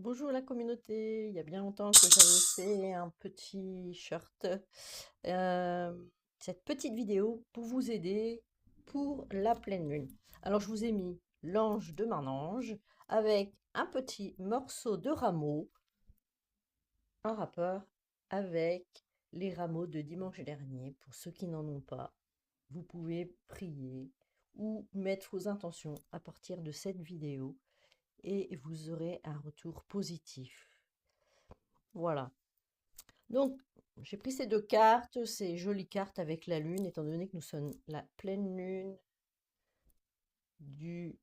Bonjour la communauté, il y a bien longtemps que j'avais fait un petit short, euh, cette petite vidéo pour vous aider pour la pleine lune. Alors je vous ai mis l'ange de Manange avec un petit morceau de rameau en rapport avec les rameaux de dimanche dernier. Pour ceux qui n'en ont pas, vous pouvez prier ou mettre vos intentions à partir de cette vidéo et vous aurez un retour positif. Voilà. Donc, j'ai pris ces deux cartes, ces jolies cartes avec la lune, étant donné que nous sommes la pleine lune du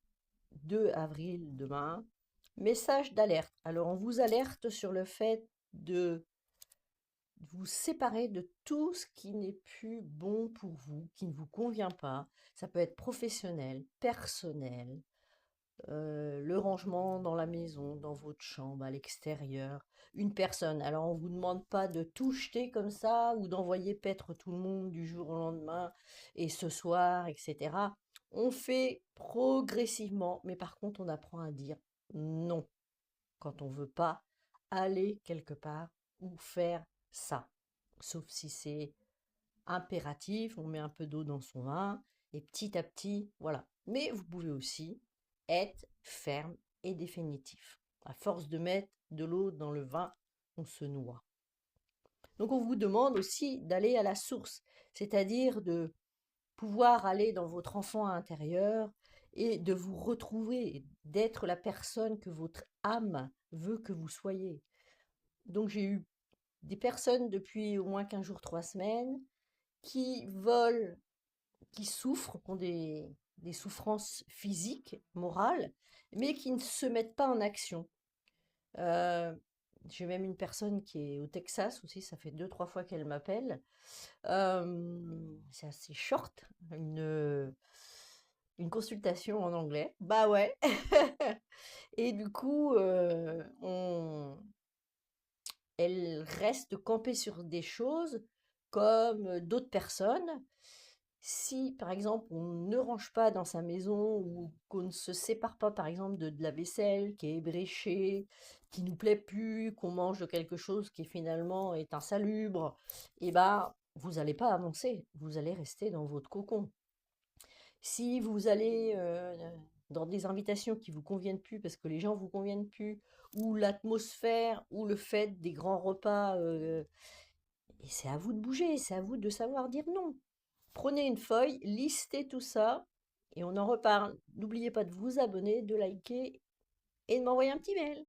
2 avril demain. Message d'alerte. Alors, on vous alerte sur le fait de vous séparer de tout ce qui n'est plus bon pour vous, qui ne vous convient pas. Ça peut être professionnel, personnel, le rangement dans la maison, dans votre chambre, à l'extérieur, une personne. Alors, on ne vous demande pas de tout jeter comme ça ou d'envoyer paître tout le monde du jour au lendemain et ce soir, etc. On fait progressivement, mais par contre, on apprend à dire non quand on ne veut pas aller quelque part ou faire ça. Sauf si c'est impératif, on met un peu d'eau dans son vin et petit à petit, voilà. Mais vous pouvez aussi être ferme et définitif. À force de mettre de l'eau dans le vin, on se noie. Donc on vous demande aussi d'aller à la source, c'est-à-dire de pouvoir aller dans votre enfant intérieur et de vous retrouver, d'être la personne que votre âme veut que vous soyez. Donc j'ai eu des personnes depuis au moins 15 jours, 3 semaines, qui veulent qui souffrent, qui ont des souffrances physiques, morales, mais qui ne se mettent pas en action. Euh, j'ai même une personne qui est au Texas aussi, ça fait deux, trois fois qu'elle m'appelle. C'est assez short, une consultation en anglais. Bah ouais. Et du coup, elle reste campée sur des choses comme d'autres personnes. Si, par exemple, on ne range pas dans sa maison ou qu'on ne se sépare pas, par exemple, de la vaisselle qui est ébréchée, qui nous plaît plus, qu'on mange de quelque chose qui finalement est insalubre, eh ben, vous n'allez pas avancer, vous allez rester dans votre cocon. Si vous allez dans des invitations qui vous conviennent plus parce que les gens vous conviennent plus, ou l'atmosphère, ou le fait des grands repas, et c'est à vous de bouger, c'est à vous de savoir dire non. Prenez une feuille, listez tout ça et on en reparle. N'oubliez pas de vous abonner, de liker et de m'envoyer un petit mail.